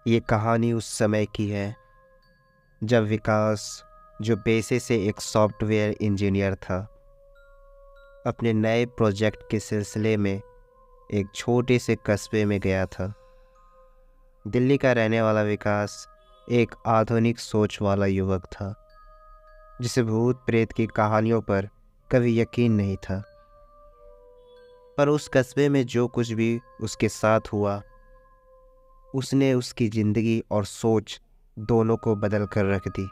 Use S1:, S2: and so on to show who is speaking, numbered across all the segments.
S1: ये कहानी उस समय की है जब विकास, जो पेशे से एक सॉफ्टवेयर इंजीनियर था, अपने नए प्रोजेक्ट के सिलसिले में एक छोटे से कस्बे में गया था। दिल्ली का रहने वाला विकास एक आधुनिक सोच वाला युवक था, जिसे भूत प्रेत की कहानियों पर कभी यकीन नहीं था। पर उस कस्बे में जो कुछ भी उसके साथ हुआ, उसने उसकी ज़िंदगी और सोच दोनों को बदल कर रख दी।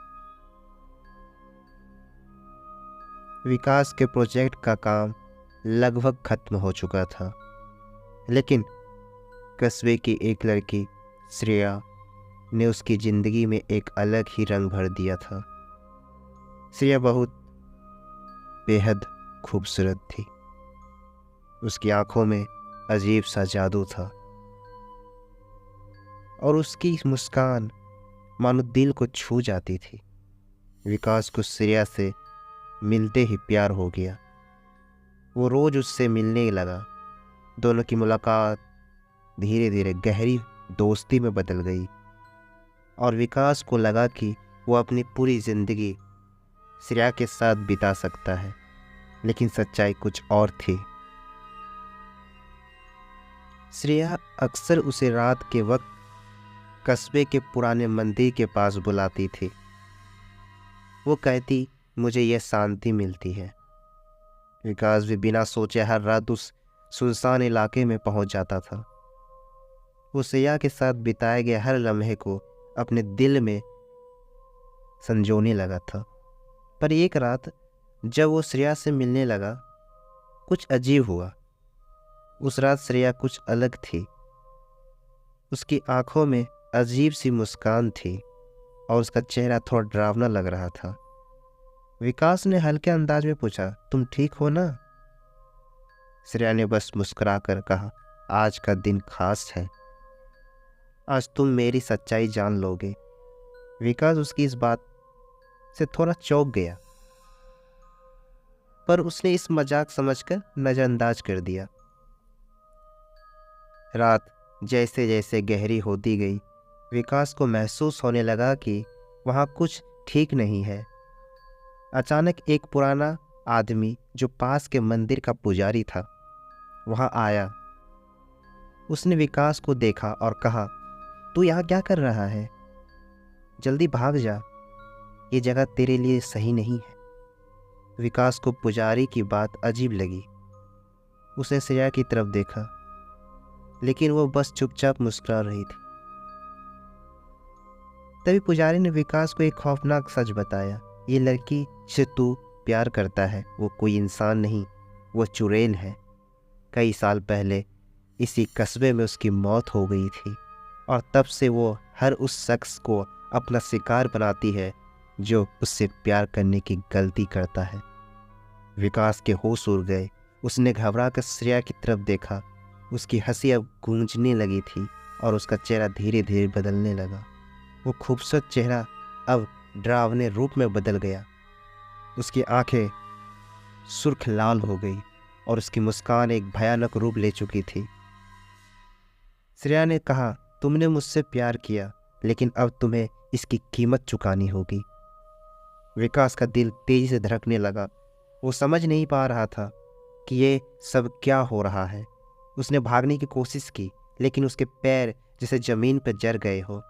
S1: विकास के प्रोजेक्ट का काम लगभग खत्म हो चुका था, लेकिन कस्बे की एक लड़की श्रेया ने उसकी ज़िंदगी में एक अलग ही रंग भर दिया था। श्रेया बहुत बेहद खूबसूरत थी। उसकी आंखों में अजीब सा जादू था और उसकी मुस्कान मानो दिल को छू जाती थी। विकास को श्रेया से मिलते ही प्यार हो गया। वो रोज़ उससे मिलने लगा। दोनों की मुलाकात धीरे धीरे गहरी दोस्ती में बदल गई और विकास को लगा कि वो अपनी पूरी ज़िंदगी श्रेया के साथ बिता सकता है। लेकिन सच्चाई कुछ और थी। श्रेया अक्सर उसे रात के वक्त कस्बे के पुराने मंदिर के पास बुलाती थी। वो कहती, मुझे यह शांति मिलती है। विकास भी बिना सोचे हर रात उस सुनसान इलाके में पहुंच जाता था। वो श्रेया के साथ बिताए गए हर लम्हे को अपने दिल में संजोने लगा था। पर एक रात जब वो श्रेया से मिलने लगा, कुछ अजीब हुआ। उस रात श्रेया कुछ अलग थी। उसकी आंखों में अजीब सी मुस्कान थी और उसका चेहरा थोड़ा डरावना लग रहा था। विकास ने हल्के अंदाज में पूछा, तुम ठीक हो ना? श्रेया ने बस मुस्कुराकर कहा, आज का दिन खास है। आज तुम मेरी सच्चाई जान लोगे। विकास उसकी इस बात से थोड़ा चौंक गया, पर उसने इस मजाक समझकर नजरअंदाज कर दिया। रात जैसे जैसे गहरी होती गई, विकास को महसूस होने लगा कि वहाँ कुछ ठीक नहीं है। अचानक एक पुराना आदमी जो पास के मंदिर का पुजारी था, वहाँ आया। उसने विकास को देखा और कहा, तू यहाँ क्या कर रहा है? जल्दी भाग जा, ये जगह तेरे लिए सही नहीं है। विकास को पुजारी की बात अजीब लगी। उसने श्रेया की तरफ देखा, लेकिन वो बस चुपचाप मुस्कुरा रही थी। तभी पुजारी ने विकास को एक खौफनाक सच बताया। ये लड़की जिसे तू प्यार करता है, वो कोई इंसान नहीं, वो चुड़ैल है। कई साल पहले इसी कस्बे में उसकी मौत हो गई थी और तब से वो हर उस शख्स को अपना शिकार बनाती है जो उससे प्यार करने की गलती करता है। विकास के होश उड़ गए। उसने घबरा कर श्रेया की तरफ देखा। उसकी हंसी अब गूंजने लगी थी और उसका चेहरा धीरे धीरे बदलने लगा। वो खूबसूरत चेहरा अब डरावने रूप में बदल गया। उसकी आंखें सुर्ख लाल हो गई और उसकी मुस्कान एक भयानक रूप ले चुकी थी। श्रेया ने कहा, तुमने मुझसे प्यार किया, लेकिन अब तुम्हें इसकी कीमत चुकानी होगी। विकास का दिल तेजी से धड़कने लगा। वो समझ नहीं पा रहा था कि ये सब क्या हो रहा है। उसने भागने की कोशिश की, लेकिन उसके पैर जैसे जमीन पर जर गए हो।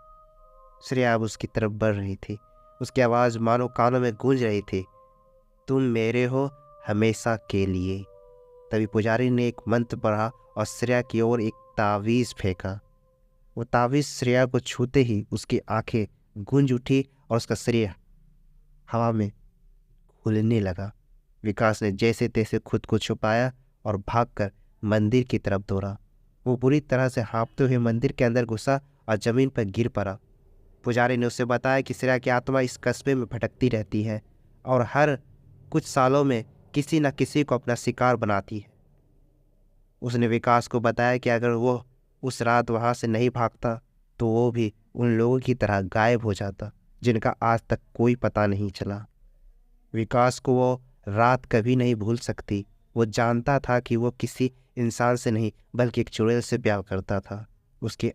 S1: श्रेया अब उसकी तरफ बढ़ रही थी। उसकी आवाज़ मानो कानों में गूंज रही थी, तुम मेरे हो हमेशा के लिए। तभी पुजारी ने एक मंत्र पढ़ा और श्रेया की ओर एक तावीज़ फेंका। वो तावीज़ श्रेया को छूते ही उसकी आंखें गूंज उठी और उसका शरीर हवा में खुलने लगा। विकास ने जैसे तैसे खुद को छुपाया और भागकर मंदिर की तरफ दौड़ा। वो बुरी तरह से हाँफते हुए मंदिर के अंदर घुसा और जमीन पर गिर पड़ा। पुजारी ने उसे बताया कि श्रेया की आत्मा इस कस्बे में भटकती रहती है और हर कुछ सालों में किसी न किसी को अपना शिकार बनाती है। उसने विकास को बताया कि अगर वो उस रात वहाँ से नहीं भागता तो वो भी उन लोगों की तरह गायब हो जाता जिनका आज तक कोई पता नहीं चला। विकास को वो रात कभी नहीं भूल सकती। वो जानता था कि वो किसी इंसान से नहीं बल्कि एक चुड़ैल से प्यार करता था। उसकी